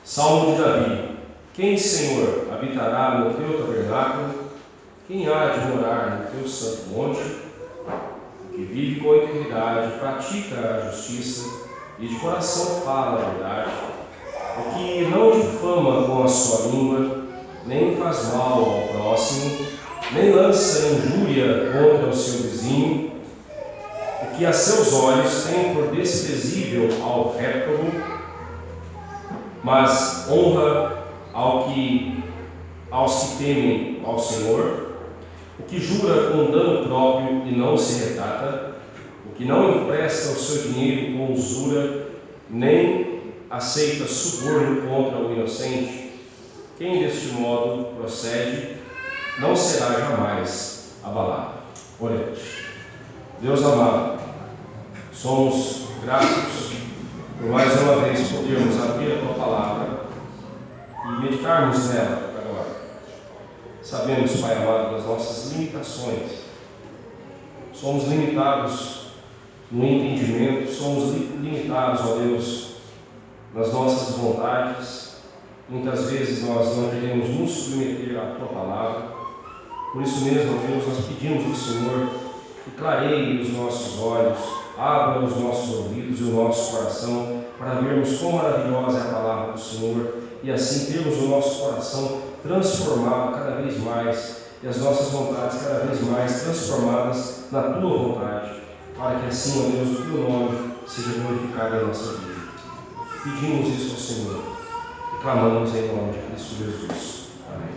Salmo de Davi. Quem, Senhor, habitará no teu tabernáculo? Quem há de morar no teu santo monte? O que vive com a integridade, pratica a justiça e de coração fala a verdade. O que não difama com a sua língua, nem faz mal ao próximo, nem lança injúria contra o seu vizinho. O que a seus olhos tem por desprezível ao réprobo, mas honra aos que temem ao Senhor. O que jura com dano próprio e não se retrata, o que não empresta o seu dinheiro com usura, nem aceita suborno contra o inocente, quem deste modo procede, não será jamais abalado. Oremos. Deus amado, somos gratos por mais uma vez podermos abrir a Tua Palavra e meditarmos nela agora. Sabemos, Pai amado, das nossas limitações. Somos limitados no entendimento, somos limitados, ó Deus, nas nossas vontades. Muitas vezes nós não queremos nos submeter à Tua Palavra. Por isso mesmo, ó Deus, nós pedimos ao Senhor que clareie os nossos olhos, abra os nossos ouvidos e o nosso coração para vermos quão maravilhosa é a Palavra do Senhor e assim termos o nosso coração transformado cada vez mais e as nossas vontades cada vez mais transformadas na Tua vontade, para que assim, ó Deus, o Teu nome seja glorificado em nossa vida. Pedimos isso ao Senhor e clamamos em nome de Cristo Jesus. Amém.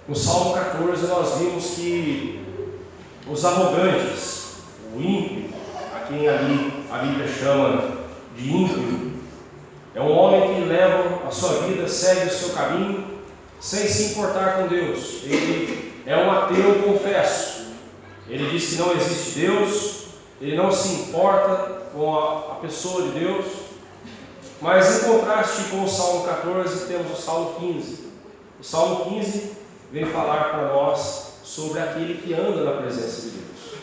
No Salmo 14 nós vimos que os arrogantes, o ímpio, a quem ali a Bíblia chama de ímpio, é um homem que leva a sua vida, segue o seu caminho, sem se importar com Deus. Ele é um ateu, confesso. Ele diz que não existe Deus, ele não se importa com a pessoa de Deus. Mas em contraste com o Salmo 14, temos o Salmo 15. O Salmo 15 vem falar para nós sobre aquele que anda na presença de Deus,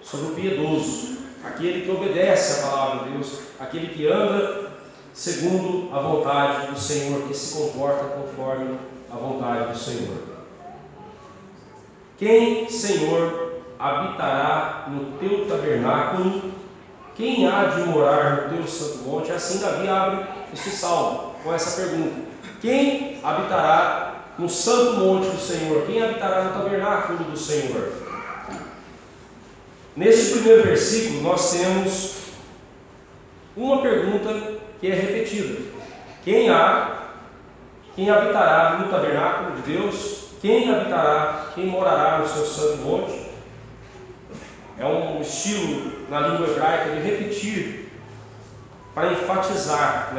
sobre o piedoso, aquele que obedece à palavra de Deus, aquele que anda segundo a vontade do Senhor, que se comporta conforme a vontade do Senhor. Quem, Senhor, habitará no teu tabernáculo? Quem há de morar no teu santo monte? Assim Davi abre este salmo com essa pergunta: quem habitará no santo monte do Senhor? Quem habitará no tabernáculo do Senhor? Neste primeiro versículo nós temos uma pergunta que é repetida: quem habitará no tabernáculo de Deus? Quem habitará, quem morará no seu santo monte? É um estilo na língua hebraica de repetir para enfatizar,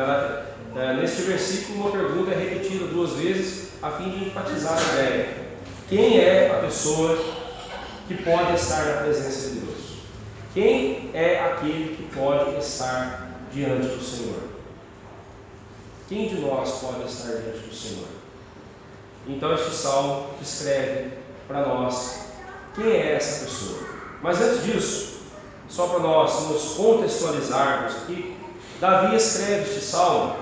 neste versículo uma pergunta é repetida duas vezes a fim de enfatizar a ideia. Quem é a pessoa que pode estar na presença de Deus? Quem é aquele que pode estar diante do Senhor? Quem de nós pode estar diante do Senhor? Então este salmo descreve para nós quem é essa pessoa. Mas antes disso, só para nós nos contextualizarmos aqui, Davi escreve este salmo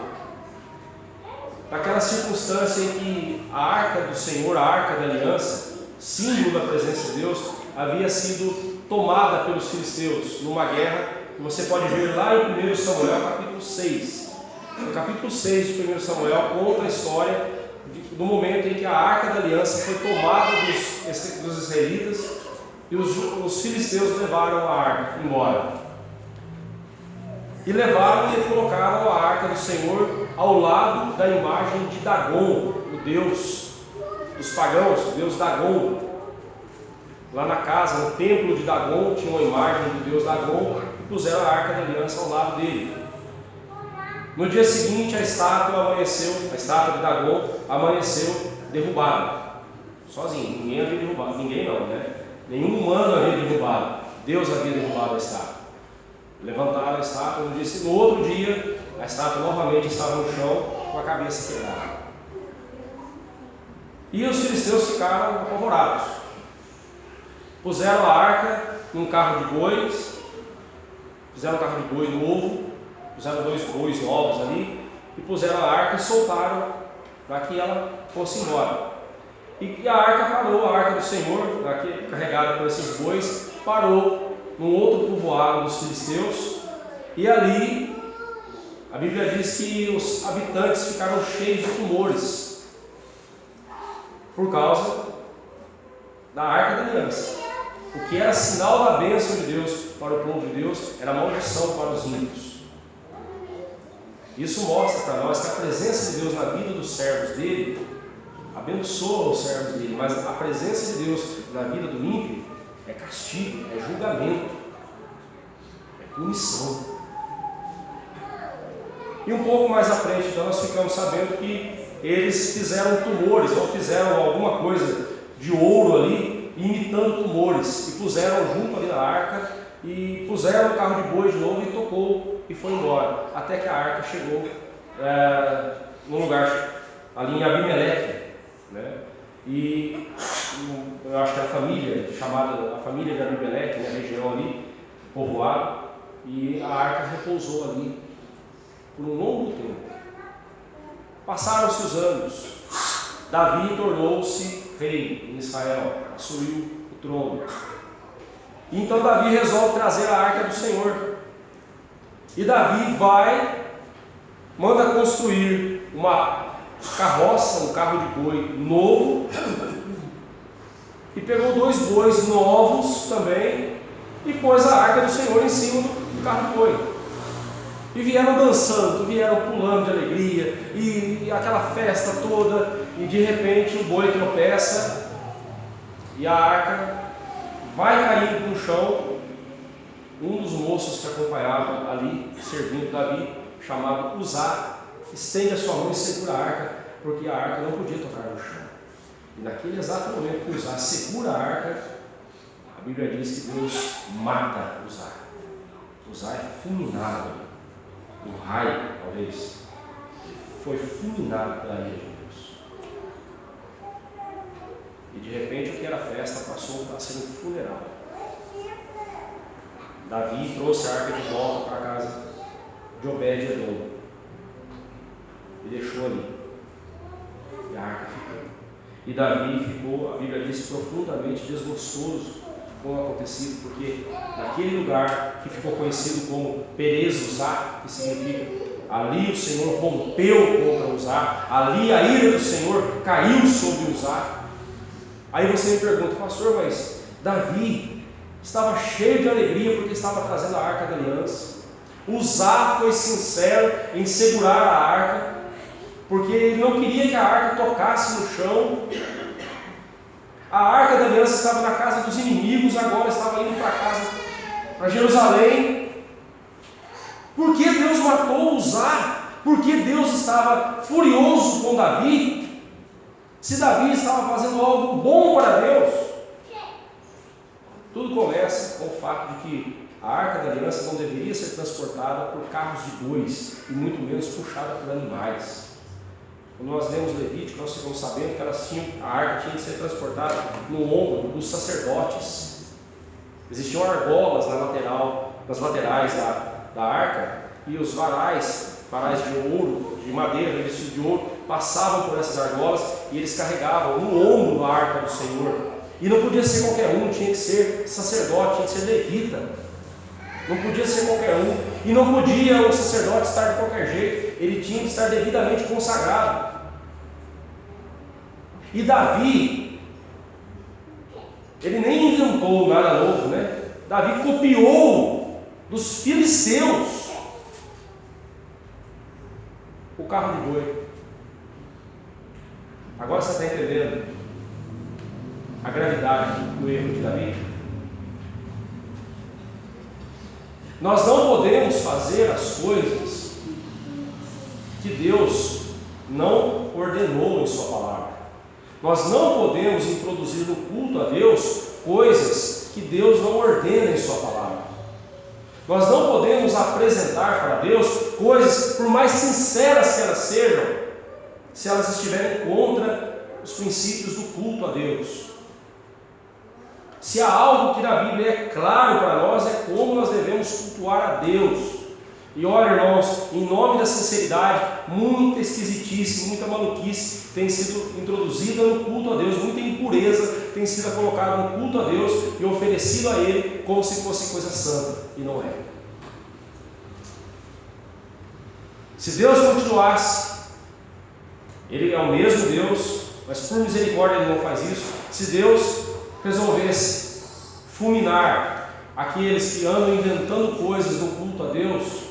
naquela circunstância em que a arca do Senhor, a arca da aliança, símbolo da presença de Deus, havia sido tomada pelos filisteus numa guerra que você pode ver lá em 1 Samuel capítulo 6. No capítulo 6 de 1 Samuel conta a história do momento em que a arca da aliança foi tomada dos israelitas e os filisteus levaram a arca embora. E levaram e colocaram a arca do Senhor ao lado da imagem de Dagon, o deus dos pagãos, o deus Dagon. Lá na casa, no templo de Dagon, tinha uma imagem do deus Dagon e puseram a arca da aliança ao lado dele. No dia seguinte, a estátua de Dagon amanheceu derrubada, sozinho. Ninguém havia derrubado, ninguém não, né? Nenhum humano havia derrubado, Deus havia derrubado a estátua. Levantaram a estátua, no outro dia, a estátua novamente estava no chão, com a cabeça quebrada. E os filisteus ficaram apavorados. Puseram a arca num carro de bois, fizeram um carro de boi novo, puseram 2 bois novos ali, e puseram a arca e soltaram para que ela fosse embora. E a arca parou, a arca do Senhor, carregada por esses bois, parou num outro povoado dos filisteus, e ali a Bíblia diz que os habitantes ficaram cheios de tumores por causa da arca da aliança. O que era sinal da bênção de Deus para o povo de Deus era maldição para os ímpios. Isso mostra para nós que a presença de Deus na vida dos servos dele abençoa os servos dele, mas a presença de Deus na vida do ímpio é castigo, é julgamento, é punição. E um pouco mais à frente, então, nós ficamos sabendo que eles fizeram tumores, ou fizeram alguma coisa de ouro ali, imitando tumores, e puseram junto ali na arca, e puseram o carro de boi de novo e tocou e foi embora, até que a arca chegou num lugar ali em Abimeleque, né? E eu acho que a família, chamada a família de Abimeleque, na região ali, povoado, e a arca repousou ali por um longo tempo. Passaram-se os anos, Davi tornou-se rei em Israel, assumiu o trono. E então Davi resolve trazer a arca do Senhor. E Davi manda construir uma carroça, um carro de boi novo, e pegou 2 bois novos também, e pôs a arca do Senhor em cima do carro de boi. E vieram dançando, vieram pulando de alegria, e aquela festa toda, e de repente o boi tropeça, e a arca vai caindo no chão. Um dos moços que acompanhava ali, servindo Davi, chamado Uzá, estende a sua mão e segura a arca, porque a arca não podia tocar no chão. E naquele exato momento que Uzá segura a arca, a Bíblia diz que Deus mata Uzá. Uzá é fulminado, um raio, talvez. Foi fulminado pela ira de Deus. E de repente o que era festa passou a ser um funeral. Davi trouxe a arca de volta para a casa de Obed-edom e deixou ali. E a arca ficou. E Davi ficou, a Bíblia diz, profundamente desgostoso com o acontecido, porque naquele lugar que ficou conhecido como Perez-Uzá, que significa ali o Senhor rompeu contra Uzá, ali a ira do Senhor caiu sobre Uzá. Aí você me pergunta, pastor, mas Davi estava cheio de alegria porque estava trazendo a arca da aliança. Uzá foi sincero em segurar a arca, porque ele não queria que a arca tocasse no chão. A arca da aliança estava na casa dos inimigos, agora estava indo para Jerusalém. Por que Deus matou Uzá? Por que Deus estava furioso com Davi? Se Davi estava fazendo algo bom para Deus. Tudo começa com o fato de que a arca da aliança não deveria ser transportada por carros de bois, e muito menos puxada por animais. Quando nós lemos Levítico, nós ficamos sabendo que a arca tinha de ser transportada no ombro dos sacerdotes. Existiam argolas nas laterais da arca, e os varais de ouro, de madeira, revestidos de ouro, passavam por essas argolas e eles carregavam no ombro a arca do Senhor. E não podia ser qualquer um, tinha que ser sacerdote, tinha que ser levita. Não podia ser qualquer um. E não podia o sacerdote estar de qualquer jeito, ele tinha que estar devidamente consagrado. E Davi, ele nem inventou nada novo, né? Davi copiou dos filisteus o carro de boi. Agora você está entendendo a gravidade do erro de Davi? Nós não podemos fazer as coisas que Deus não ordenou em sua palavra. Nós não podemos introduzir no culto a Deus coisas que Deus não ordena em sua palavra. Nós não podemos apresentar para Deus coisas, por mais sinceras que elas sejam, se elas estiverem contra os princípios do culto a Deus. Se há algo que na Bíblia é claro para nós, é como nós devemos cultuar a Deus. E olha, irmãos, em nome da sinceridade, muita esquisitice, muita maluquice tem sido introduzida no culto a Deus, muita impureza tem sido colocada no culto a Deus e oferecido a Ele como se fosse coisa santa, e não é. Se Deus continuasse, Ele é o mesmo Deus, mas por misericórdia Ele não faz isso. Se Deus resolvesse fulminar aqueles que andam inventando coisas no culto a Deus,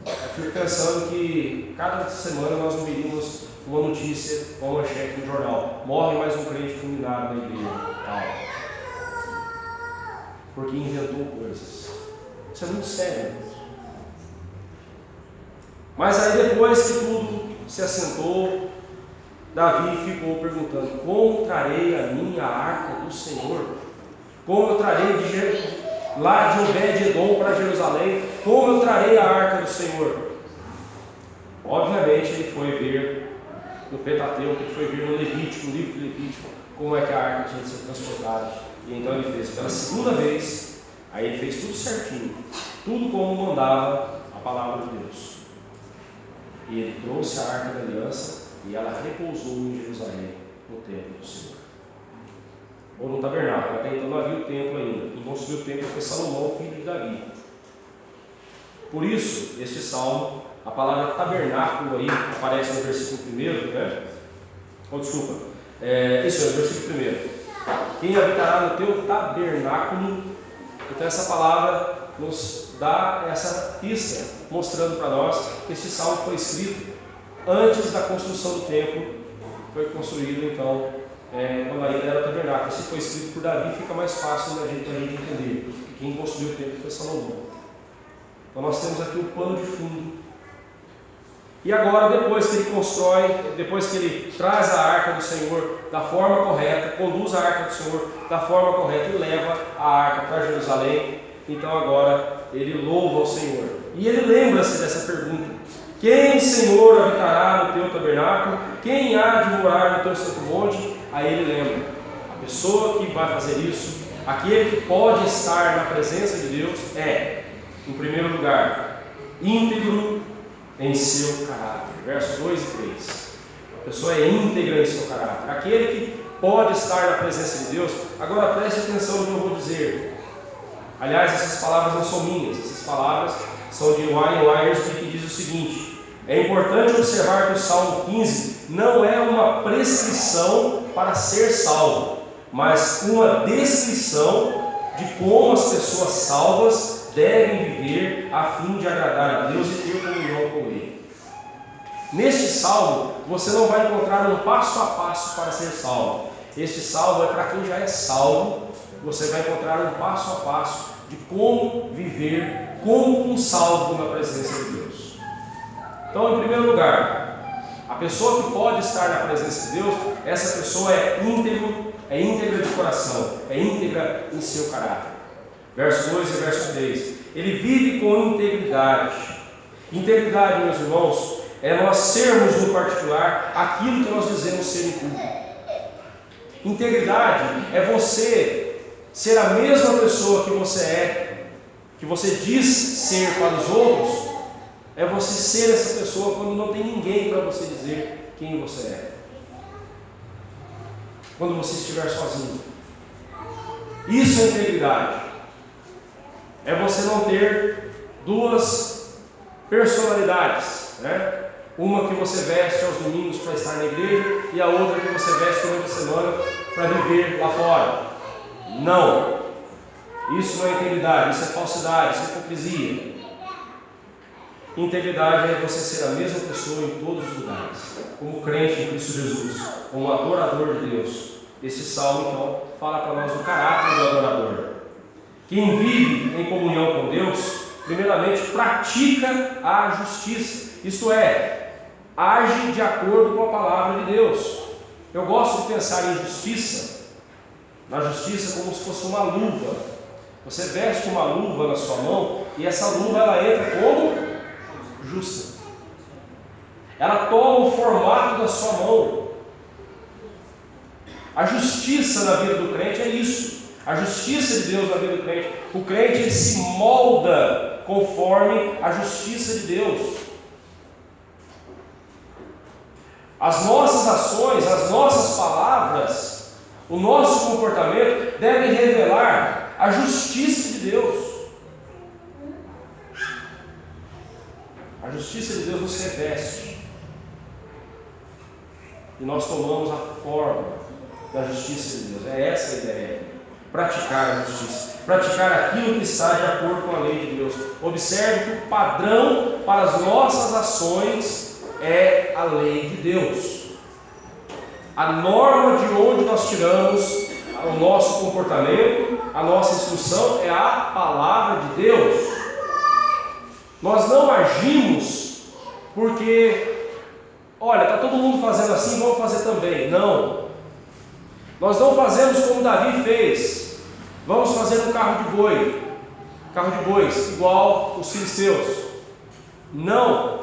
eu fico pensando que cada semana nós ouviríamos uma notícia ou uma manchete no jornal: morre mais um crente fulminado na igreja, tal, porque inventou coisas. Isso é muito sério. Mas aí, depois que tudo se assentou, Davi ficou perguntando: como trarei a minha arca do Senhor? Como eu trarei lá de Obed-edom para Jerusalém? Como eu trarei a arca do Senhor? Obviamente ele foi ver no Pentateuco, ele foi ver no Levítico, no livro de Levítico, como é que a arca tinha de ser transportada. E então ele fez pela segunda vez, aí ele fez tudo certinho, tudo como mandava a palavra de Deus. E ele trouxe a arca da aliança e ela repousou em Jerusalém, no templo do Senhor. Ou no tabernáculo, até então não havia o templo ainda. Quem construiu o templo foi Salomão, filho de Davi. Por isso, este salmo, a palavra tabernáculo aí aparece no versículo 1, né? Isso é, no versículo 1. Quem habitará no teu tabernáculo? Então essa palavra nos dá essa pista, mostrando para nós que este salmo foi escrito antes da construção do templo. Foi construído então quando ainda era tabernáculo. Se foi escrito por Davi, fica mais fácil da gente entender, porque quem construiu o templo foi Salomão. Então nós temos aqui o pano de fundo. E agora, depois que ele constrói, depois que ele traz a arca do Senhor da forma correta, conduz a arca do Senhor da forma correta e leva a arca para Jerusalém, então agora ele louva ao Senhor. E ele lembra-se dessa pergunta: quem, Senhor, habitará no teu tabernáculo? Quem há de morar no teu santo monte? Aí ele lembra: a pessoa que vai fazer isso, aquele que pode estar na presença de Deus é, em primeiro lugar, íntegro em seu caráter. Versos 2 e 3. A pessoa é íntegra em seu caráter. Aquele que pode estar na presença de Deus. Agora preste atenção no que eu vou dizer. Aliás, essas palavras não são minhas. Essas palavras são de Warren Wiersbe, que diz o seguinte: é importante observar que o Salmo 15 não é uma prescrição para ser salvo, mas uma descrição de como as pessoas salvas devem viver a fim de agradar a Deus e ter comunhão com Ele. Neste salmo, você não vai encontrar um passo a passo para ser salvo. Este salmo é para quem já é salvo. Você vai encontrar um passo a passo de como viver como um salvo na presença de Deus. Então, em primeiro lugar, a pessoa que pode estar na presença de Deus, essa pessoa é íntegra de coração, é íntegra em seu caráter. Verso 2 e verso 3. Ele vive com integridade. Integridade, meus irmãos, é nós sermos no particular aquilo que nós dizemos ser em público. Integridade é você ser a mesma pessoa que você é, que você diz ser para os outros. É você ser essa pessoa quando não tem ninguém para você dizer quem você é. Quando você estiver sozinho. Isso é integridade. É você não ter duas personalidades, né? Uma que você veste aos domingos para estar na igreja e a outra que você veste durante a semana para viver lá fora. Não. Isso não é integridade, isso é falsidade, isso é hipocrisia. Integridade é você ser a mesma pessoa em todos os lugares, como crente em Cristo Jesus, como adorador de Deus. Este salmo, então, fala para nós do caráter do adorador. Quem vive em comunhão com Deus, primeiramente pratica a justiça, isto é, age de acordo com a palavra de Deus. Eu gosto de pensar em justiça, na justiça como se fosse uma luva. Você veste uma luva na sua mão e essa luva ela entra como justa. Ela toma o formato da sua mão. A justiça na vida do crente é isso. A justiça de Deus na vida do crente. O crente ele se molda conforme a justiça de Deus. As nossas ações, as nossas palavras, o nosso comportamento devem revelar a justiça de Deus. A justiça de Deus nos reveste. E nós tomamos a forma da justiça de Deus. É essa a ideia. Praticar a justiça. Praticar aquilo que está de acordo com a lei de Deus. Observe que o padrão para as nossas ações é a lei de Deus. A norma de onde nós tiramos o nosso comportamento, a nossa instrução, é a palavra de Deus. Nós não agimos porque, olha, está todo mundo fazendo assim, vamos fazer também. Não. Nós não fazemos como Davi fez. Vamos fazer um carro de boi. Carro de bois, igual os filisteus. Não.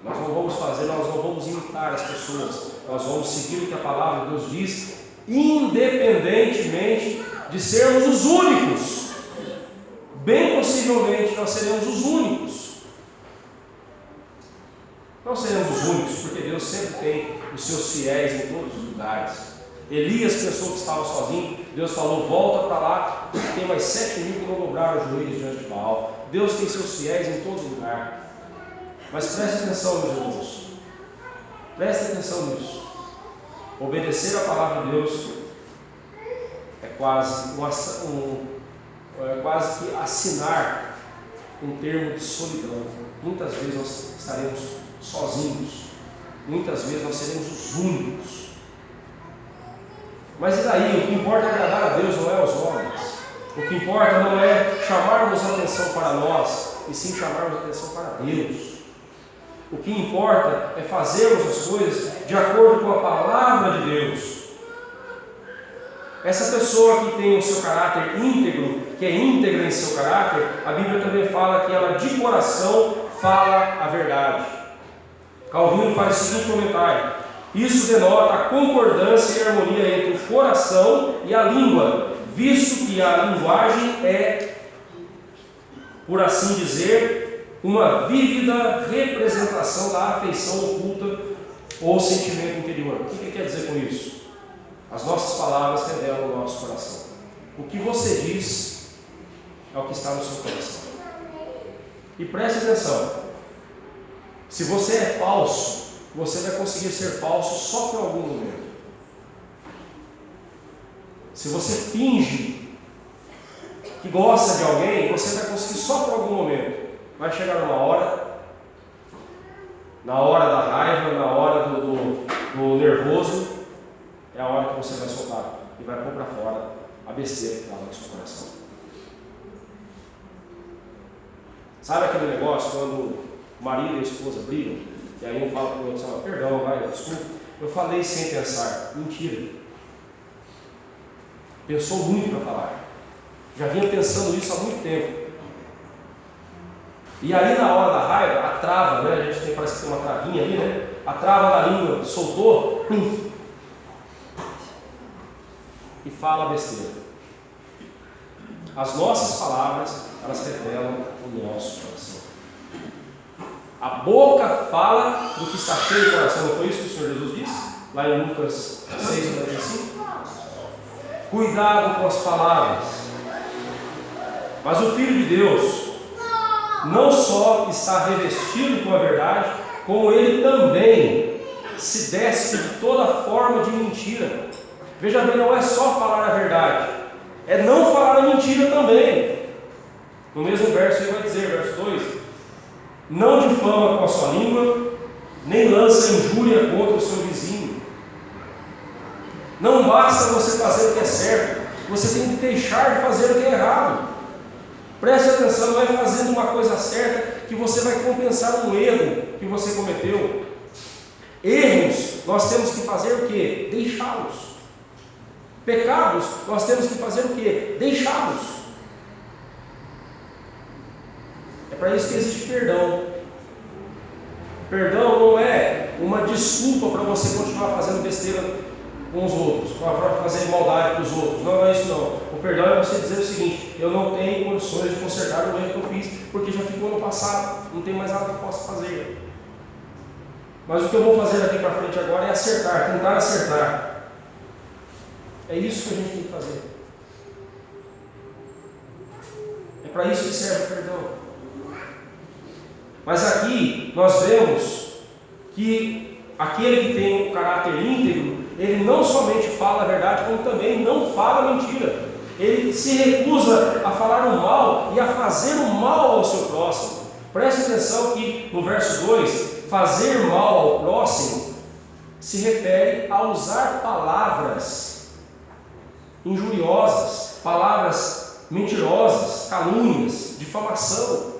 Nós não vamos fazer, nós não vamos imitar as pessoas. Nós vamos seguir o que a palavra de Deus diz, independentemente de sermos os únicos. Bem possivelmente nós seremos os únicos. Não seremos os únicos, porque Deus sempre tem os seus fiéis em todos os lugares. Elias pensou que estava sozinho. Deus falou, volta para lá, tem mais 7.000 que não dobraram os joelhos diante de Baal. Deus tem seus fiéis em todo lugar. Mas preste atenção, meus irmãos. Preste atenção nisso. Obedecer a palavra de Deus é quase que assinar um termo de solidão. Muitas vezes nós estaremos sozinhos. Muitas vezes nós seremos os únicos. Mas e daí? O que importa é agradar a Deus, não é aos homens. O que importa não é chamarmos a atenção para nós, e sim chamarmos a atenção para Deus. O que importa é fazermos as coisas de acordo com a palavra de Deus. Essa pessoa que tem o seu caráter íntegro, que é íntegra em seu caráter, a Bíblia também fala que ela de coração fala a verdade. Calvino faz o seguinte comentário: isso denota a concordância e harmonia entre o coração e a língua, visto que a linguagem é, por assim dizer, uma vívida representação da afeição oculta ou sentimento interior. O que quer dizer com isso? As nossas palavras revelam o nosso coração. O que você diz é o que está no seu coração. E preste atenção: se você é falso, você vai conseguir ser falso só por algum momento. Se você finge que gosta de alguém, você vai conseguir só por algum momento. Vai chegar uma hora, na hora da raiva, na hora do nervoso, é a hora que você vai soltar e vai pôr para fora a besteira que estava no seu coração. Sabe aquele negócio quando o marido e a esposa brigam, e aí um fala para o outro, fala, perdão, vai, desculpa, eu falei sem pensar. Mentira. Pensou muito para falar. Já vinha pensando isso há muito tempo. E aí na hora da raiva, a trava, né? A gente parece que tem uma travinha ali, né? A trava da língua soltou, e fala besteira. As nossas palavras, elas revelam o nosso coração. A boca fala do que está cheio do coração. Não foi isso que o Senhor Jesus disse? Lá em Lucas 6:45. Cuidado com as palavras. Mas o Filho de Deus não só está revestido com a verdade, como ele também se despe de toda forma de mentira. Veja bem, não é só falar a verdade, é não falar a mentira também. No mesmo verso ele vai dizer, verso 2: não difama com a sua língua, nem lança injúria contra o seu vizinho. Não basta você fazer o que é certo, você tem que deixar de fazer o que é errado. Preste atenção, não é fazendo uma coisa certa que você vai compensar um erro que você cometeu. Erros, nós temos que fazer o quê? Deixá-los. Pecados, nós temos que fazer o quê? Deixá-los. É para isso que existe perdão. Perdão não é uma desculpa para você continuar fazendo besteira com os outros, para fazer maldade com os outros. Não é isso não. O perdão é você dizer o seguinte: eu não tenho condições de consertar o erro que eu fiz, porque já ficou no passado, não tem mais nada que eu possa fazer. Mas o que eu vou fazer daqui para frente agora é acertar, tentar acertar. É isso que a gente tem que fazer. É para isso que serve o perdão. Mas aqui nós vemos que aquele que tem um caráter íntegro, ele não somente fala a verdade, como também não fala mentira. Ele se recusa a falar o mal e a fazer o mal ao seu próximo. Preste atenção que no verso 2, fazer mal ao próximo se refere a usar palavras injuriosas, palavras mentirosas, calúnias, difamação.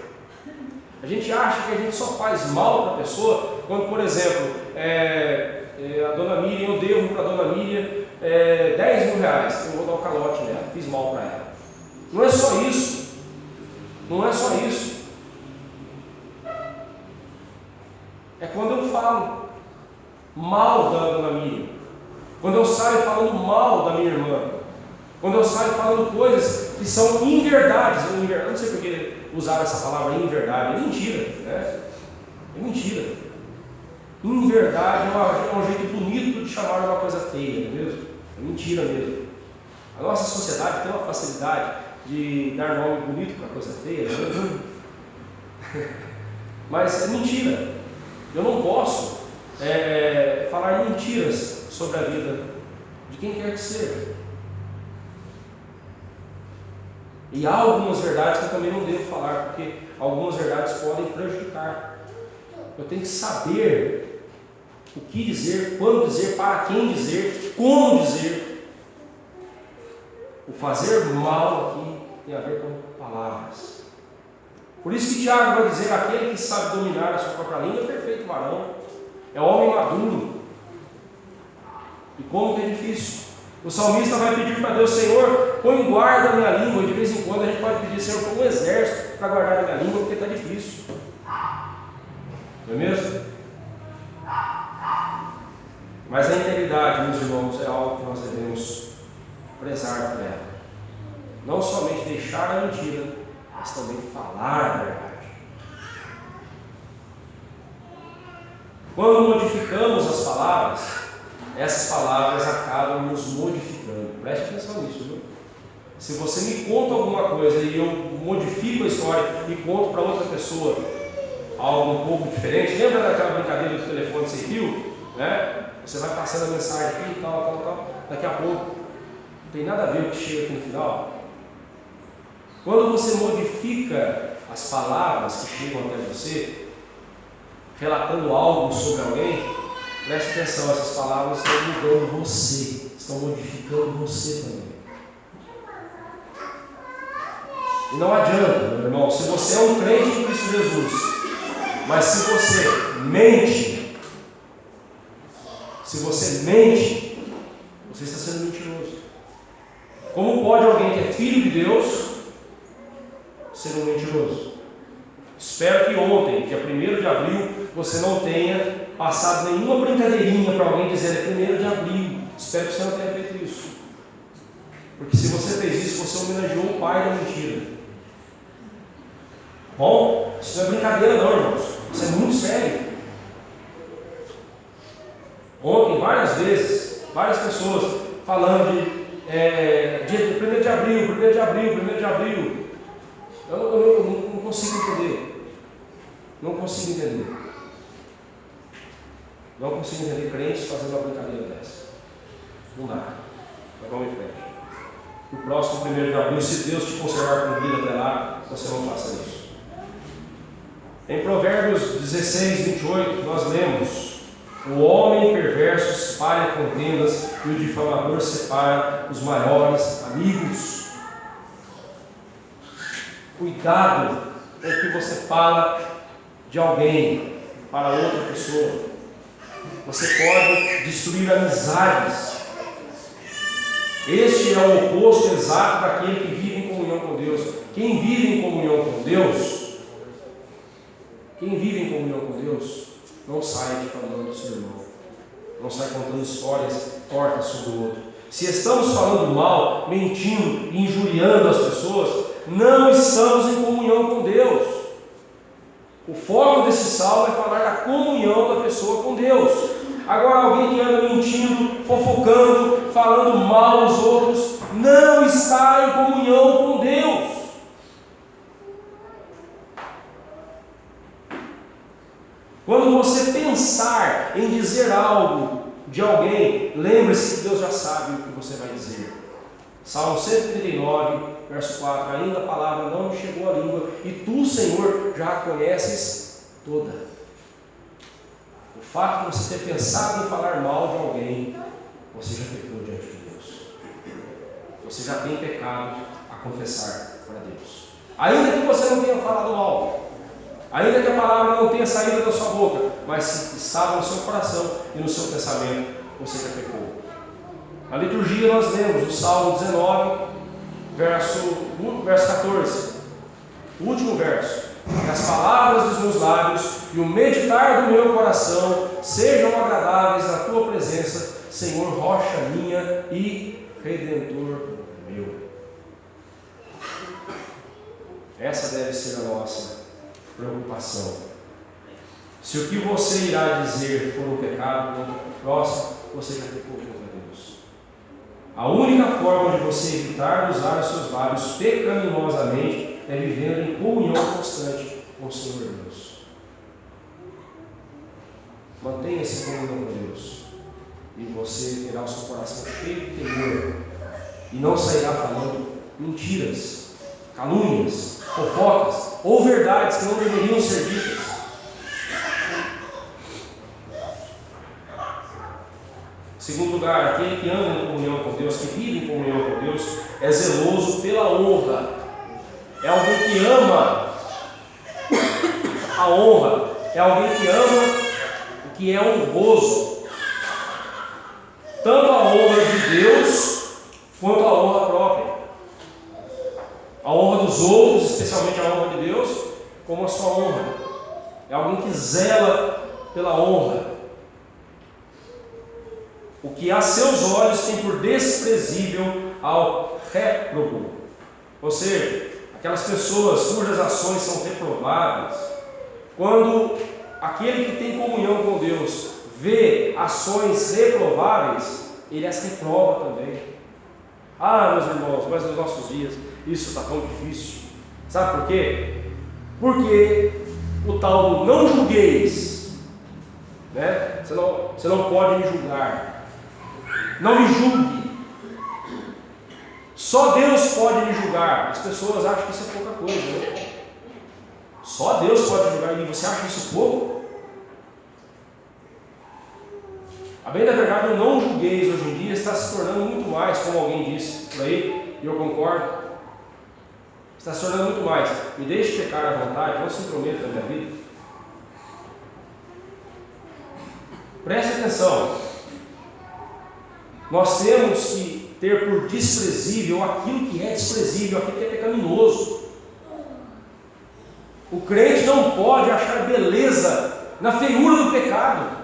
A gente acha que a gente só faz mal para a pessoa quando, por exemplo, a dona Miriam, eu devo para a dona Miriam 10 mil reais, eu vou dar um calote nela, fiz mal para ela. Não é só isso. Não é só isso. É quando eu falo mal da dona Miriam, quando eu saio falando mal da minha irmã, quando eu saio falando coisas que são inverdades. Eu não sei por que usar essa palavra inverdade, é mentira, né? É mentira. Inverdade é um jeito bonito de chamar uma coisa feia, não é mesmo? É mentira mesmo. A nossa sociedade tem uma facilidade de dar nome bonito para coisa feia, não é? Mas é mentira. Eu não posso falar mentiras sobre a vida de quem quer que seja. E há algumas verdades que eu também não devo falar, porque algumas verdades podem prejudicar. Eu tenho que saber o que dizer, quando dizer, para quem dizer, como dizer. O fazer mal aqui tem a ver com palavras. Por isso que Tiago vai dizer: aquele que sabe dominar a sua própria língua é perfeito varão, é homem maduro. E como que é difícil. O salmista vai pedir para Deus: Senhor, põe guarda a minha língua. E de vez em quando a gente pode pedir: Senhor, põe um exército para guardar a minha língua, porque está difícil. Não é mesmo? Mas a integridade, meus irmãos, é algo que nós devemos prezar por ela. Não somente deixar a mentira, mas também falar a verdade. Quando modificamos as palavras, essas palavras acabam nos modificando. Preste atenção nisso, viu? Se você me conta alguma coisa e eu modifico a história e conto para outra pessoa algo um pouco diferente, lembra daquela brincadeira do telefone sem fio? Né? Você vai passando a mensagem aqui, tal, daqui a pouco não tem nada a ver com o que chega aqui no final. Quando você modifica as palavras que chegam até você, relatando algo sobre alguém, preste atenção, essas palavras estão mudando você, estão modificando você também. E não adianta, meu irmão, se você é um crente em Cristo Jesus, mas se você mente, você está sendo mentiroso. Como pode alguém que é filho de Deus ser um mentiroso? Espero que ontem, dia 1º de abril, você não tenha passado nenhuma brincadeirinha para alguém dizer: é 1º de abril. Espero que você não tenha feito isso. Porque se você fez isso, você homenageou o pai da mentira. Bom, isso não é brincadeira não, irmãos. Isso é muito sério. Ontem, várias vezes, várias pessoas falando dia 1º de abril. Eu não consigo entender. Não consigo entender crentes fazendo uma brincadeira dessa. Não dá. Mas vamos em frente. O próximo 1º de abril, se Deus te conservar com vida até lá, você não faça isso. Em Provérbios 16, 28, nós lemos: o homem perverso espalha contendas e o difamador separa os maiores amigos. Cuidado com o que você fala de alguém para outra pessoa. Você pode destruir amizades. Este é o oposto exato daquele que vive em comunhão com Deus. Quem vive em comunhão com Deus, não sai difamando o seu irmão, não sai contando histórias torta sobre o outro. Se estamos falando mal, mentindo e injuriando as pessoas, não estamos em comunhão com Deus. O foco desse salmo é falar da comunhão da pessoa com Deus. Agora, alguém que anda mentindo, fofocando, falando mal aos outros, não está em comunhão com Deus. Quando você pensar em dizer algo de alguém, lembre-se que Deus já sabe o que você vai dizer. Salmo 139, verso 4: ainda a palavra não me chegou à língua, e tu, Senhor, já a conheces toda. O fato de você ter pensado em falar mal de alguém, você já pecou diante de Deus. Você já tem pecado a confessar para Deus. Ainda que você não tenha falado mal, ainda que a palavra não tenha saído da sua boca, mas se estava no seu coração e no seu pensamento, você já pecou. Na liturgia nós lemos o Salmo 19, verso 14, o último verso: que as palavras dos meus lábios e o meditar do meu coração sejam agradáveis na tua presença, Senhor, rocha minha e redentor meu. Essa deve ser a nossa preocupação. Se o que você irá dizer for um pecado contra o próximo, você já pecou contra Deus. A única forma de você evitar usar os seus lábios pecaminosamente é vivendo em comunhão constante com o Senhor Deus. Mantenha-se em comunhão com Deus, e você terá o seu coração cheio de temor, e não sairá falando mentiras, calúnias, fofocas ou verdades que não deveriam ser ditas. Em segundo lugar, aquele que anda em comunhão com Deus, que vive em comunhão com Deus, é zeloso pela honra. É alguém que ama a honra. É alguém que ama o que é honroso. Tanto a honra de Deus, quanto a honra própria. A honra dos outros, especialmente a honra de Deus, como a sua honra. É alguém que zela pela honra. O que a seus olhos tem por desprezível ao réprobo. Ou seja, aquelas pessoas cujas ações são reprováveis, quando aquele que tem comunhão com Deus vê ações reprováveis, ele as reprova também. Ah, meus irmãos, mas nos nossos dias isso está tão difícil. Sabe por quê? Porque o tal do não julgueis, né? Você não pode me julgar. Não me julgue. Só Deus pode me julgar. As pessoas acham que isso é pouca coisa, né? Só Deus pode julgar. E você acha isso pouco? A bem da verdade, o não julgueis hoje em dia está se tornando muito mais, como alguém disse por aí, e eu concordo. Está se tornando muito mais. Me deixe pecar à vontade, não se intrometa na minha vida. Preste atenção. Nós temos que ter por desprezível aquilo que é desprezível, aquilo que é pecaminoso. O crente não pode achar beleza na feiura do pecado.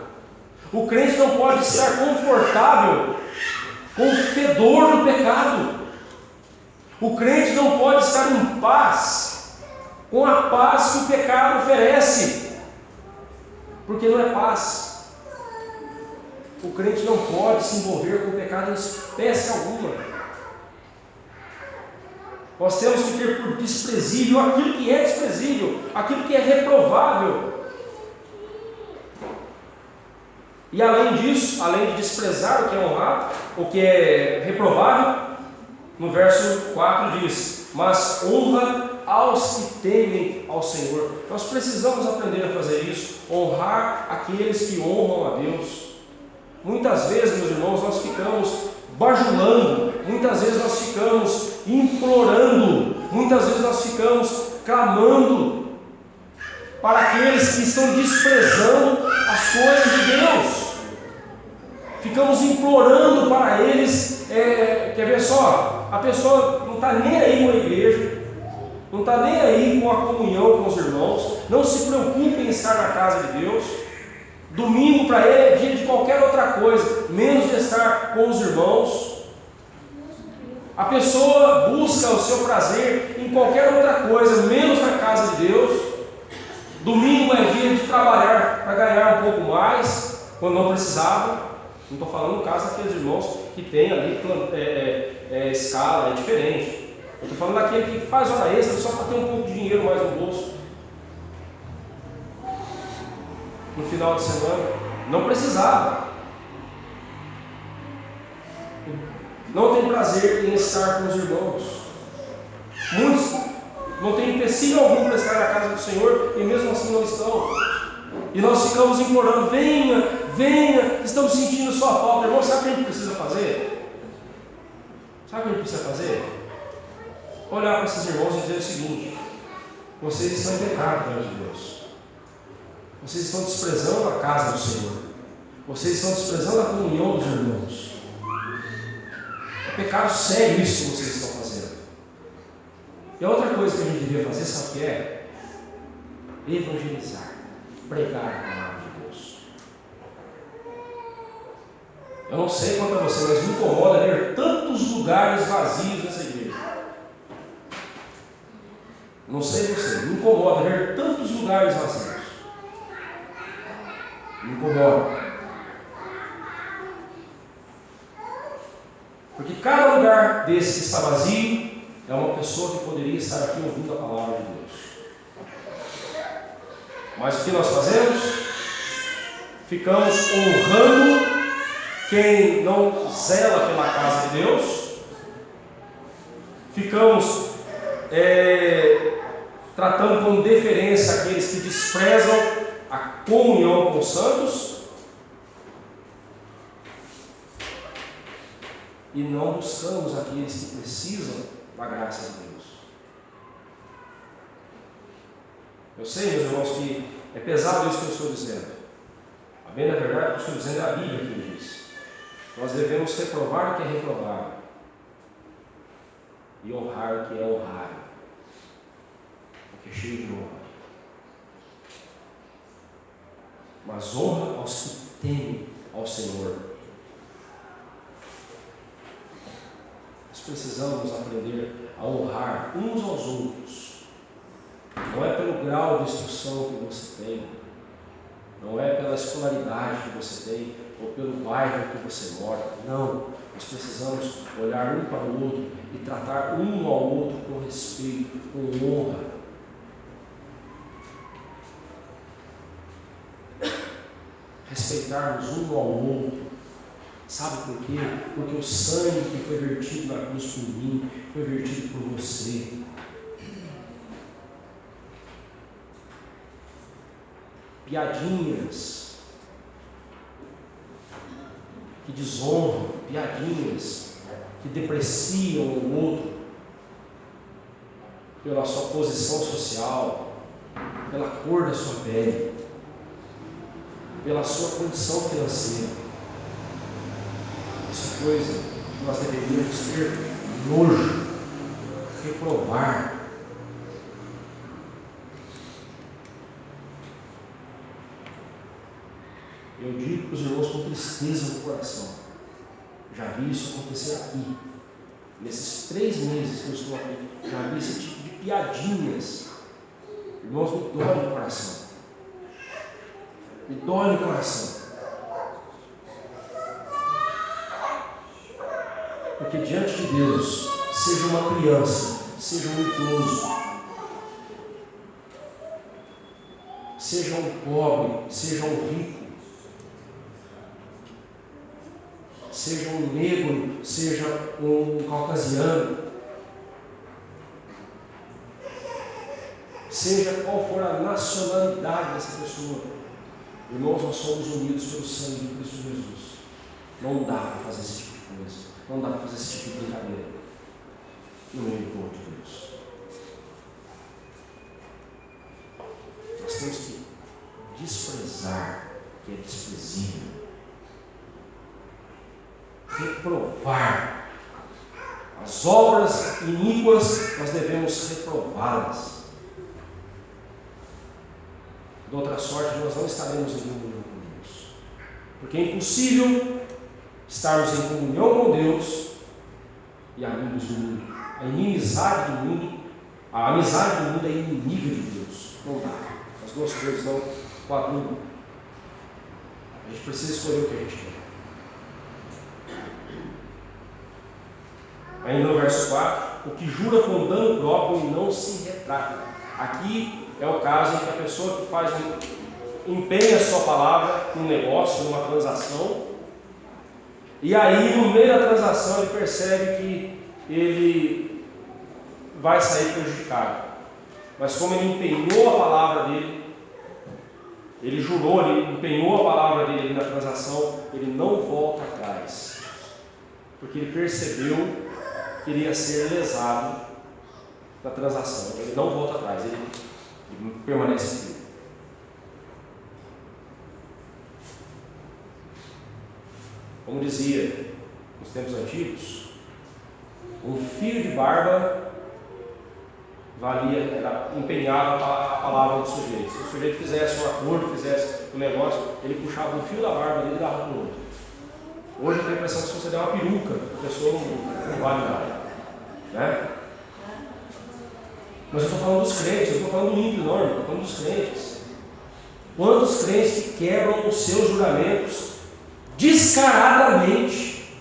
O crente não pode estar confortável com o fedor do pecado. O crente não pode estar em paz com a paz que o pecado oferece, porque não é paz. O crente não pode se envolver com o pecado em espécie alguma. Nós temos que ter por desprezível aquilo que é desprezível, aquilo que é reprovável. E além disso, além de desprezar o que é honrado, o que é reprovável, no verso 4 diz: mas honra aos que temem ao Senhor. Nós precisamos aprender a fazer isso, honrar aqueles que honram a Deus. Muitas vezes, meus irmãos, nós ficamos bajulando, muitas vezes nós ficamos implorando, muitas vezes nós ficamos clamando para aqueles que estão desprezando as coisas de Deus. Ficamos implorando para eles, quer ver só, a pessoa não está nem aí com a igreja, não está nem aí com a comunhão com os irmãos, não se preocupe em estar na casa de Deus, Domingo para ele é dia de qualquer outra coisa, menos de estar com os irmãos. A pessoa busca o seu prazer em qualquer outra coisa, menos na casa de Deus. Domingo é dia de trabalhar para ganhar um pouco mais, quando não precisava. Não estou falando no caso daqueles irmãos que tem ali escala, é diferente. Eu estou falando daquele que faz hora extra só para ter um pouco de dinheiro mais no bolso. No final de semana, não precisava. Não tem prazer em estar com os irmãos. Muitos não têm empecilho algum para estar na casa do Senhor e mesmo assim não estão. E nós ficamos implorando: venha, venha, estamos sentindo sua falta. Irmão, sabe o que a gente precisa fazer? Sabe o que a gente precisa fazer? Olhar para esses irmãos e dizer o seguinte: vocês estão em pecado diante de Deus. Vocês estão desprezando a casa do Senhor. Vocês estão desprezando a comunhão dos irmãos. É pecado sério isso que vocês estão fazendo. E a outra coisa que a gente devia fazer, sabe o que é? Evangelizar, pregar a palavra de Deus. Eu não sei quanto a você, mas me incomoda ver tantos lugares vazios nessa igreja. Não sei você, me incomoda ver tantos lugares vazios. Me incomoda. Porque cada lugar desse que está vazio é uma pessoa que poderia estar aqui ouvindo a palavra de Deus. Mas o que nós fazemos? Ficamos honrando quem não zela pela casa de Deus. Ficamos tratando com deferência aqueles que desprezam a comunhão com os santos. E não buscamos aqueles que precisam da graça de Deus. Eu sei, meus irmãos, que é pesado isso que eu estou dizendo. A bem da verdade, o que eu estou dizendo é a Bíblia que diz. Nós devemos reprovar o que é reprovável e honrar o que é honrável, o que é cheio de honra. Mas honra aos que temem ao Senhor. Precisamos aprender a honrar uns aos outros. Não é pelo grau de instrução que você tem, não é pela escolaridade que você tem, ou pelo bairro que você mora. Não, nós precisamos olhar um para o outro e tratar um ao outro com respeito, com honra. Respeitarmos um ao outro. Sabe por quê? Porque o sangue que foi vertido na cruz por mim, foi vertido por você. Piadinhas que desonram, piadinhas que depreciam o outro pela sua posição social, pela cor da sua pele, pela sua condição financeira. Isso é coisa que nós deveríamos ter nojo, reprovar. Eu digo para os irmãos com tristeza no coração. Já vi isso acontecer aqui. Nesses 3 meses que eu estou aqui, já vi esse tipo de piadinhas. Irmãos, me dói no coração. Me dói no coração. Porque diante de Deus, seja uma criança, seja um idoso, seja um pobre, seja um rico, seja um negro, seja um caucasiano, seja qual for a nacionalidade dessa pessoa, irmãos, nós somos unidos pelo sangue de Cristo Jesus. Não dá para fazer esse tipo de coisa. Não dá para fazer esse tipo de brincadeira no meio do povo de Deus. Nós temos que desprezar o que é desprezível, reprovar as obras iníquas, nós devemos reprová-las. De outra sorte, nós não estaremos em comunhão com Deus. Porque é impossível estarmos em comunhão com Deus e amigos do mundo. A amizade do mundo é inimiga de Deus. Não dá. As duas coisas não coadunam. A gente precisa escolher o que a gente quer. Ainda no verso 4, o que jura com dano próprio e não se retrata. Aqui é o caso em que a pessoa que empenha a sua palavra num negócio, numa transação, e aí no meio da transação ele percebe que ele vai sair prejudicado. Mas como ele empenhou a palavra dele, ele jurou, ele empenhou a palavra dele ali na transação, ele não volta atrás. Porque ele percebeu que ele ia ser lesado na transação. Então ele não volta atrás, ele permanece firme. Como dizia nos tempos antigos, um fio de barba empenhava a palavra do sujeito. Se o sujeito fizesse um acordo, fizesse um negócio, ele puxava um fio da barba dele e dava no outro. Hoje eu tenho a impressão que se você der uma peruca, a pessoa não vale nada. Né? Mas eu estou falando dos crentes, eu estou falando do ímpio, não, eu estou falando dos crentes. Quantos crentes que quebram os seus juramentos descaradamente,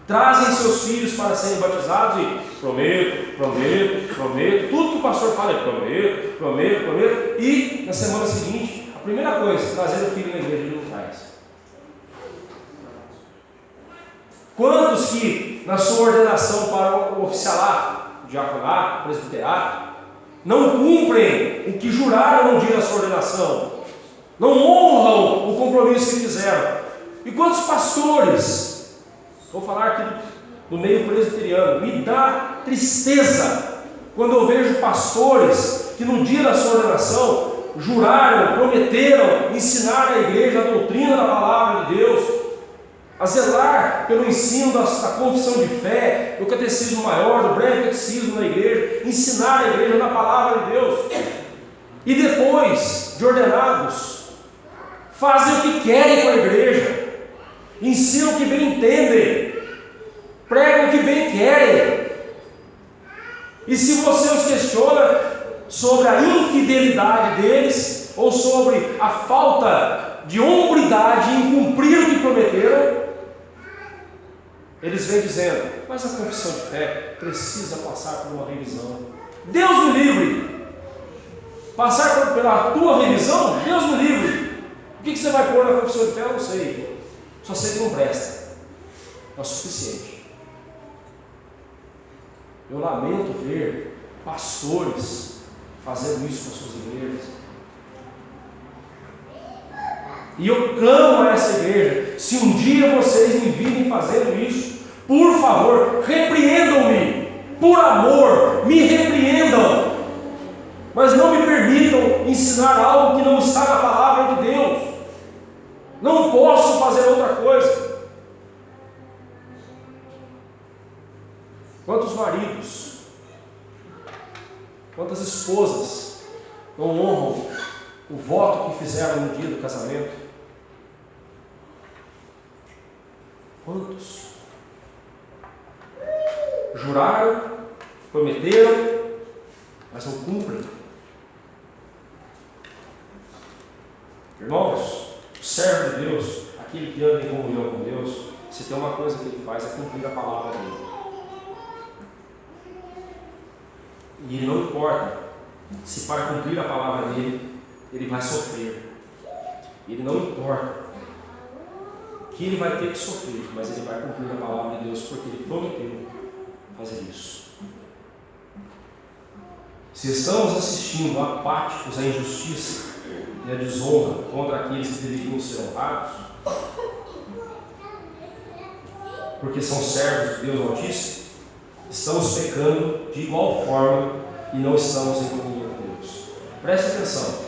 trazem seus filhos para serem batizados e prometo, tudo que o pastor fala é prometo, e na semana seguinte, a primeira coisa, trazer o filho na igreja ele não traz. Quantos que na sua ordenação para o oficialato, diaconato, presbiterato, não cumprem o que juraram no dia da sua ordenação, não honram o compromisso que fizeram? E quantos pastores, vou falar aqui do meio presbiteriano, me dá tristeza quando eu vejo pastores que no dia da sua ordenação juraram, prometeram ensinar à igreja a doutrina da palavra de Deus, a zelar pelo ensino da confissão de fé, do catecismo maior, do breve catecismo na igreja, ensinar a igreja na palavra de Deus, e depois de ordenados, fazem o que querem com a igreja, ensinam o que bem entendem, pregam o que bem querem, e se você os questiona sobre a infidelidade deles, ou sobre a falta de hombridade em cumprir o que prometeram, eles vêm dizendo, mas a confissão de fé precisa passar por uma revisão. Deus me livre! Passar pela tua revisão? Deus me livre! O que você vai pôr na confissão de fé? Eu não sei. Só sei que não presta. É o suficiente. Eu lamento ver pastores fazendo isso com as suas igrejas. E eu clamo a essa igreja, se um dia vocês me virem fazendo isso, por favor, repreendam-me, por amor, me repreendam, mas não me permitam ensinar algo que não está na palavra de Deus. Não posso fazer outra coisa. Quantos maridos, quantas esposas não honram o voto que fizeram no dia do casamento? Quantos? Juraram, prometeram, mas não cumprem. Irmãos, o servo de Deus, aquele que anda em comunhão com Deus, se tem uma coisa que ele faz é cumprir a palavra dele. E ele não importa se para cumprir a palavra dele ele vai sofrer. Ele não importa que ele vai ter que sofrer, mas ele vai cumprir a palavra de Deus porque ele prometeu fazer isso. Se estamos assistindo apáticos à injustiça e à desonra contra aqueles que deveriam ser honrados, porque são servos de Deus Altíssimo, estamos pecando de igual forma e não estamos em comunhão com Deus. Preste atenção.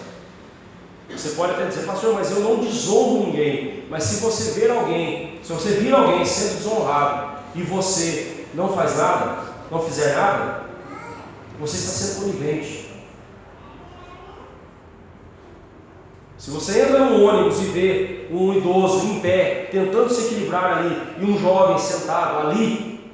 Você pode até dizer, pastor, mas eu não desonro ninguém. Mas se você vir alguém sendo desonrado e você não faz nada, não fizer nada, você está sendo conivente. Se Se você entra num ônibus e vê um idoso em pé, tentando se equilibrar ali, e um jovem sentado ali,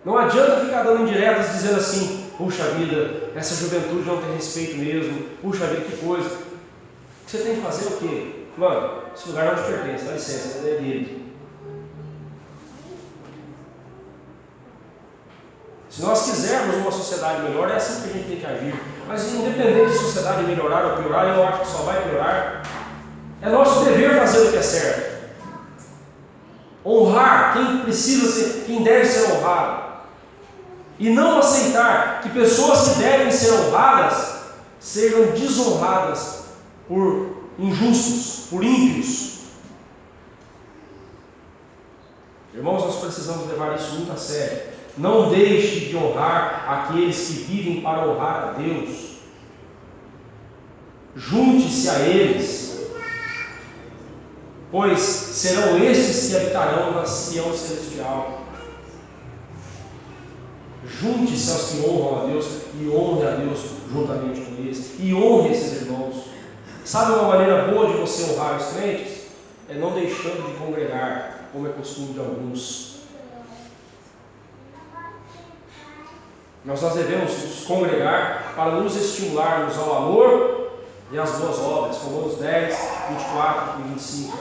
não adianta ficar dando indiretas dizendo assim: puxa vida, essa juventude não tem respeito mesmo, puxa vida, que coisa. O que você tem que fazer é o quê? Mano, esse lugar não te pertence, dá licença, é dele. Se nós quisermos uma sociedade melhor, é assim que a gente tem que agir. Mas independente de sociedade melhorar ou piorar, eu acho que só vai piorar. É nosso dever fazer o que é certo. Honrar quem precisa ser, quem deve ser honrado. E não aceitar que pessoas que devem ser honradas sejam desonradas por injustos, por ímpios. Irmãos, nós precisamos levar isso muito a sério. Não deixe de honrar aqueles que vivem para honrar a Deus. Junte-se a eles, pois serão estes que habitarão na Sião celestial. Junte-se aos que honram a Deus e honre a Deus juntamente com eles. E honre esses irmãos. Sabe uma maneira boa de você honrar os crentes? É não deixando de congregar, como é costume de alguns. Nós devemos nos congregar para nos estimularmos ao amor e às boas obras. Romanos 10, 24 e 25.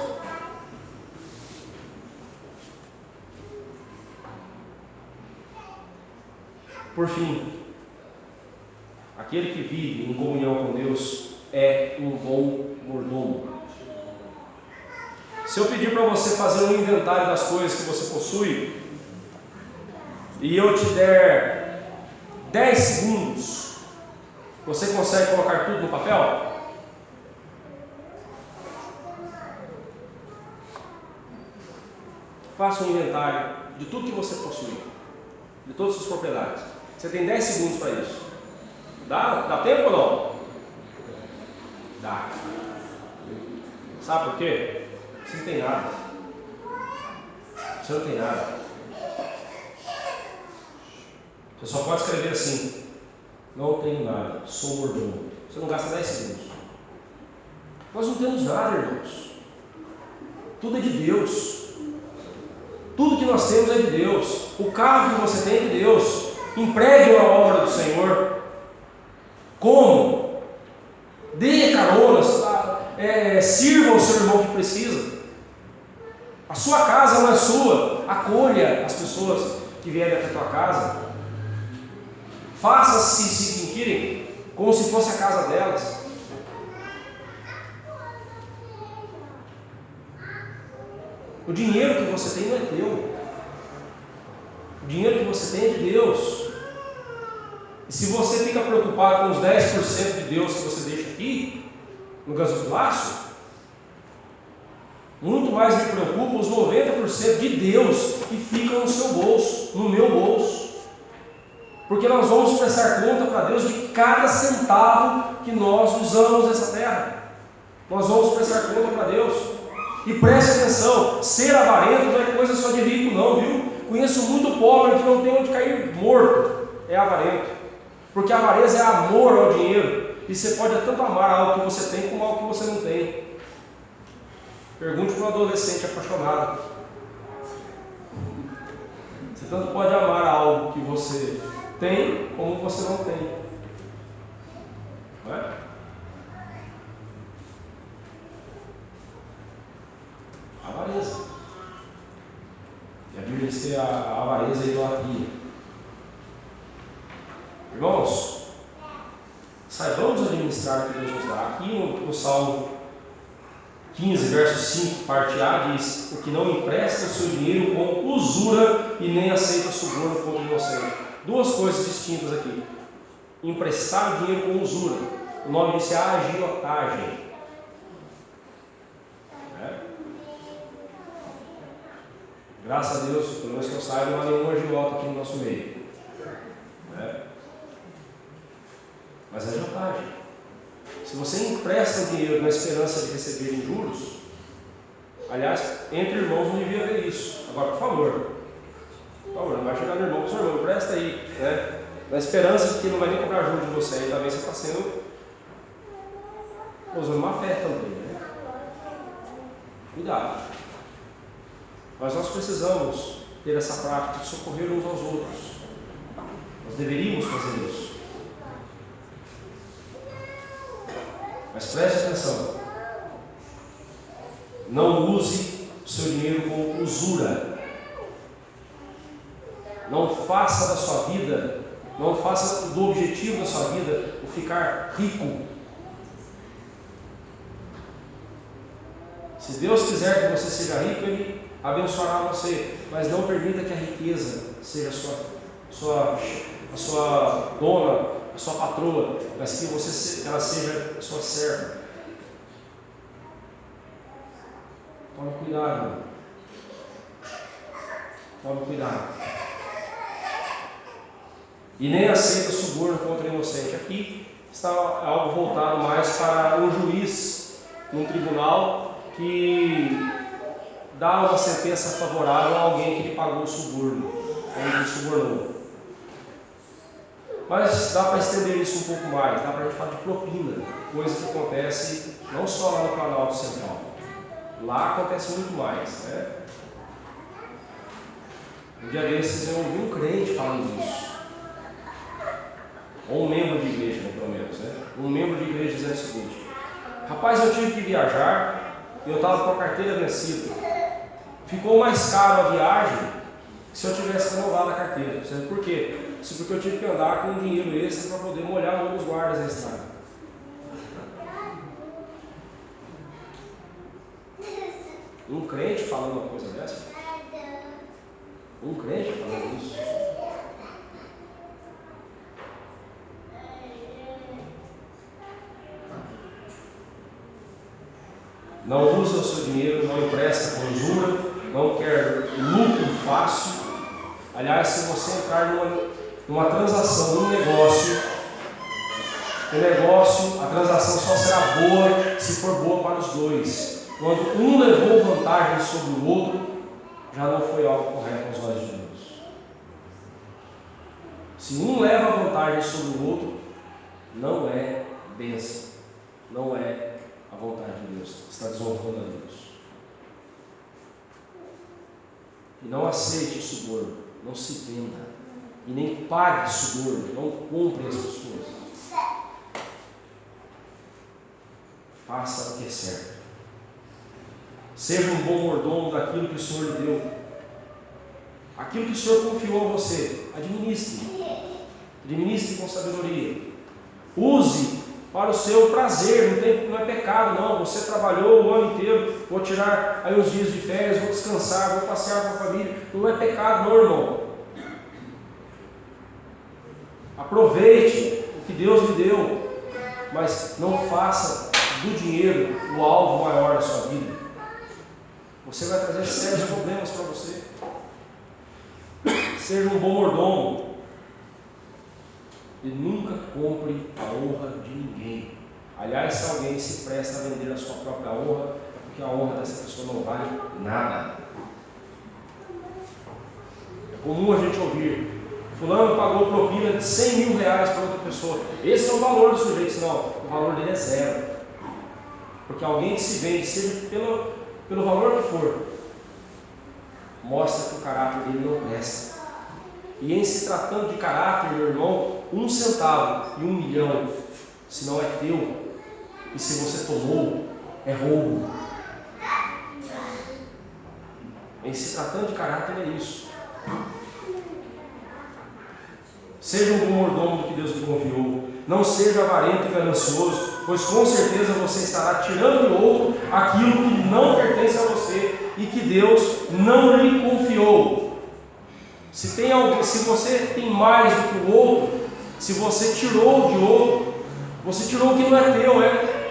Por fim, aquele que vive em comunhão com Deus é um bom mordomo. Se eu pedir para você fazer um inventário das coisas que você possui, e eu te der 10 segundos, você consegue colocar tudo no papel? Faça um inventário de tudo que você possui, de todas as suas propriedades. Você tem 10 segundos para isso. Dá tempo ou não? Dá. Sabe por quê? Você não tem nada. Você não tem nada. Você só pode escrever assim: não tenho nada, sou mordomo. Você não gasta 10 segundos. Nós não temos nada, irmãos. Tudo é de Deus. Tudo que nós temos é de Deus. O carro que você tem é de Deus. Empregue a obra do Senhor. Como? Dê caronas, sirva ao seu irmão que precisa. A sua casa não é sua. Acolha as pessoas que vierem até a tua casa. Faça-se se sentirem como se fosse a casa delas. O dinheiro que você tem não é teu. O dinheiro que você tem é de Deus. E se você fica preocupado com os 10% de Deus que você deixa aqui, no gasofilácio, muito mais me preocupa os 90% de Deus que ficam no seu bolso, no meu bolso. Porque nós vamos prestar conta para Deus de cada centavo que nós usamos nessa terra. Nós vamos prestar conta para Deus. E preste atenção, ser avarento não é coisa só de rico não, viu? Conheço muito pobre que não tem onde cair morto. É avarento. Porque a avareza é amor ao dinheiro. E você pode tanto amar algo que você tem como algo que você não tem. Pergunte para um adolescente apaixonado. Você tanto pode amar algo que você tem como você não tem. Não é? Avareza. E a Bíblia diz que a avareza é idolatria. Irmãos, saibamos administrar o que Deus nos dá. Aqui no Salmo 15, verso 5, parte A, diz: o que não empresta o seu dinheiro com usura e nem aceita suborno contra o inocente. Duas coisas distintas aqui. Emprestar o dinheiro com usura. O nome disso é agiotagem. Graças a Deus, pelo menos que eu saiba, não há nenhum agiota aqui no nosso meio. Mas é agiotagem. Se você empresta dinheiro na esperança de receber em juros, aliás, entre irmãos não devia haver isso. Agora, por favor, não vai chegar no irmão com o seu irmão, empresta aí, né? Na esperança de que não vai nem cobrar juros de você, aí também você está sendo usando má fé também, né? Cuidado. Mas nós precisamos ter essa prática de socorrer uns aos outros. Nós deveríamos fazer isso. Mas preste atenção. Não use o seu dinheiro com usura. Não faça da sua vida, não faça do objetivo da sua vida o ficar rico. Se Deus quiser que você seja rico, Ele abençoará você, mas não permita que a riqueza seja a sua dona, a sua patroa, mas que ela seja a sua serva. Tome cuidado, irmão. Tome cuidado. E nem aceita suborno contra o inocente. Aqui está algo voltado mais para um juiz num tribunal que dá uma sentença favorável a alguém que lhe pagou o suborno, ou lhe subornou. Mas dá para estender isso um pouco mais, dá para a gente falar de propina, coisa que acontece não só lá no Planalto Central. Lá acontece muito mais, né? Um dia desses eu ouvi um crente falando isso. Ou um membro de igreja, né, pelo menos, né? Um membro de igreja dizendo o seguinte: rapaz, eu tive que viajar e eu estava com a carteira vencida. Ficou mais caro a viagem se eu tivesse renovado a carteira. Sabe por quê? Isso porque eu tive que andar com um dinheiro extra para poder molhar um dos guardas na estrada. Um crente falando uma coisa dessa? Um crente falando isso? Não usa o seu dinheiro, não empresta com usura, não quer lucro fácil. Aliás, se você entrar numa transação, num negócio, a transação só será boa se for boa para os dois. Quando um levou vantagem sobre o outro, já não foi algo correto aos olhos de Deus. Se um leva vantagem sobre o outro, não é bênção, não é a vontade de Deus, está desonrando a Deus. E não aceite o suborno, não se venda, e nem pague suborno, não compre as pessoas. Faça o que é certo. Seja um bom mordomo daquilo que o Senhor lhe deu. Aquilo que o Senhor confiou a você, administre. Administre com sabedoria. Use para o seu prazer, não é pecado não. Você trabalhou o ano inteiro, vou tirar aí uns dias de férias, vou descansar, vou passear com a família. Não é pecado não, irmão. Aproveite o que Deus lhe deu, mas não faça do dinheiro o alvo maior da sua vida. Você vai trazer sérios problemas para você. Seja um bom mordomo. E nunca compre a honra de ninguém. Aliás, se alguém se presta a vender a sua própria honra, é porque a honra dessa pessoa não vale nada. É comum a gente ouvir: fulano pagou propina de 100 mil reais para outra pessoa. Esse é o valor do sujeito. Não, o valor dele é zero. Porque alguém que se vende, seja pelo valor que for, mostra que o caráter dele não presta. E em se tratando de caráter, meu irmão, 1 centavo e 1 milhão, se não é teu, e se você tomou, é roubo. Em se tratando de caráter é isso. Seja um bom mordomo do que Deus lhe confiou. Não seja avarento e ganancioso, pois com certeza você estará tirando do outro aquilo que não pertence a você e que Deus não lhe confiou. Se você tem mais do que o outro, se você tirou de outro, você tirou o que não é teu,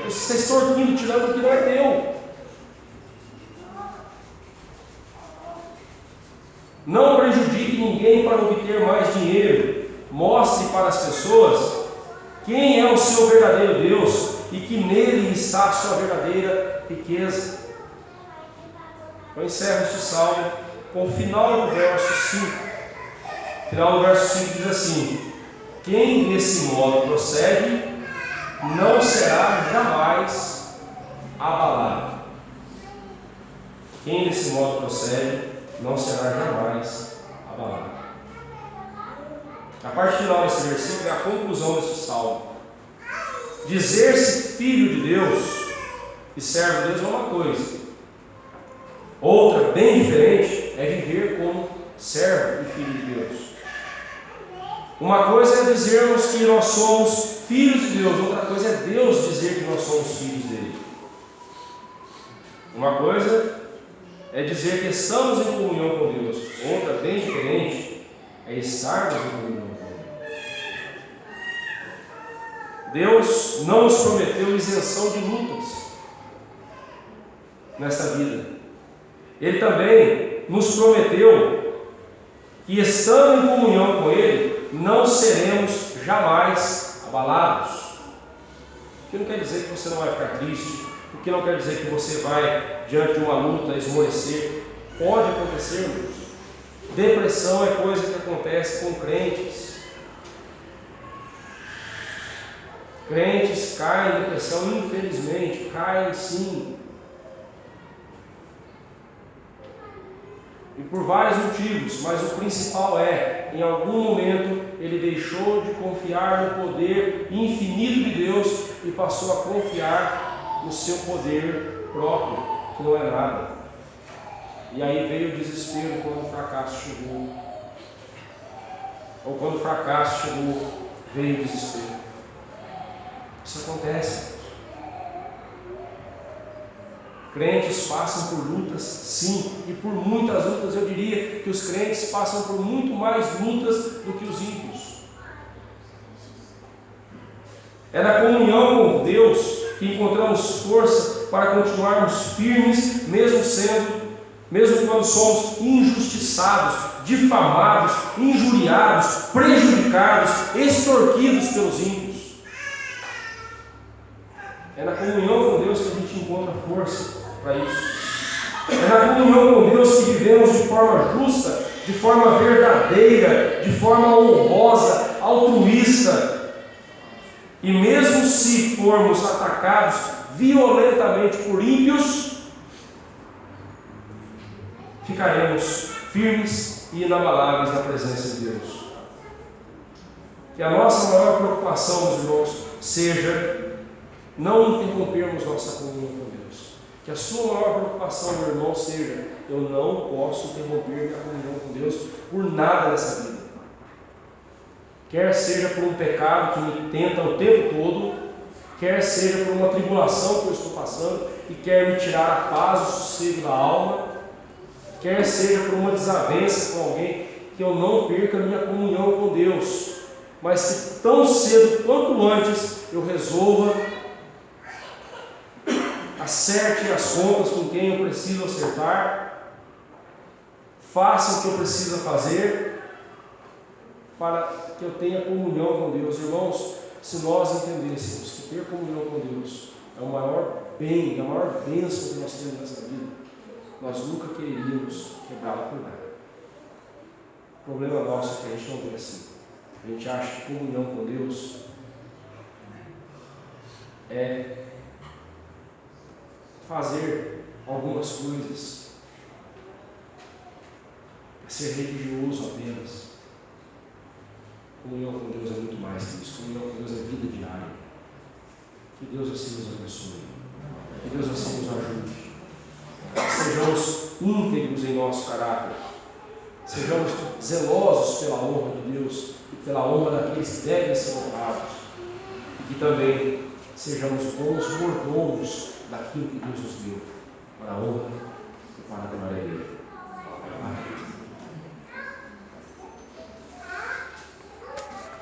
você está extorquindo, tirando o que não é teu. Não prejudique ninguém para obter mais dinheiro. Mostre para as pessoas quem é o seu verdadeiro Deus e que nele está a sua verdadeira riqueza. Eu encerro este salmo com o final do verso 5. O final do verso 5 diz assim: quem desse modo procede não será jamais abalado. Quem desse modo procede não será jamais abalado. A parte final desse versículo é a conclusão desse salmo. Dizer-se filho de Deus e servo de Deus é uma coisa. Outra, bem diferente, é viver como servo e filho de Deus. Uma coisa é dizermos que nós somos filhos de Deus, outra coisa é Deus dizer que nós somos filhos dele. Uma coisa é dizer que estamos em comunhão com Deus, outra, bem diferente, é estarmos em comunhão com Ele. Deus não nos prometeu isenção de lutas nesta vida. Ele também nos prometeu que, estando em comunhão com Ele, não seremos jamais abalados. O que não quer dizer que você não vai ficar triste, o que não quer dizer que você vai, diante de uma luta, esmorecer. Pode acontecer, irmãos. Depressão é coisa que acontece com crentes. Crentes caem em depressão, infelizmente, caem sim. E por vários motivos, mas o principal é, em algum momento, ele deixou de confiar no poder infinito de Deus e passou a confiar no seu poder próprio, que não é nada. E aí veio o desespero quando o fracasso chegou. Ou quando o fracasso chegou, veio o desespero. Isso acontece. Crentes passam por lutas, sim, e por muitas lutas. Eu diria que os crentes passam por muito mais lutas do que os ímpios. É na comunhão com Deus que encontramos força para continuarmos firmes, mesmo quando somos injustiçados, difamados, injuriados, prejudicados, extorquidos pelos ímpios. É na comunhão com Deus que a gente encontra força para isso. É na comunhão com Deus que vivemos de forma justa, de forma verdadeira, de forma honrosa, altruísta. E mesmo se formos atacados violentamente por ímpios, ficaremos firmes e inabaláveis na presença de Deus. Que a nossa maior preocupação, meus irmãos, seja não interrompermos nossa comunhão com Deus. Que a sua maior preocupação, meu irmão, seja: eu não posso interromper minha comunhão com Deus por nada nessa vida. Quer seja por um pecado que me tenta o tempo todo, quer seja por uma tribulação que eu estou passando e quer me tirar a paz, o sossego da alma, quer seja por uma desavença com alguém, que eu não perca minha comunhão com Deus, mas que tão cedo quanto antes eu resolva, acerte as contas com quem eu preciso acertar, faça o que eu preciso fazer, para que eu tenha comunhão com Deus. Irmãos, se nós entendêssemos que ter comunhão com Deus é o maior bem, a maior bênção que nós temos nessa vida, nós nunca quereríamos quebrá-la por nada. O problema nosso é que a gente não vê assim. A gente acha que comunhão com Deus é fazer algumas coisas, é ser religioso apenas. Comunhão com Deus é muito mais que isso. Comunhão com Deus é vida diária. Que Deus assim nos abençoe. Que Deus assim nos ajude. Que sejamos íntegros em nosso caráter. Sejamos zelosos pela honra de Deus e pela honra daqueles que devem ser honrados. E que também sejamos bons mordomos daquilo que Deus nos deu, para a honra e para a glória dele.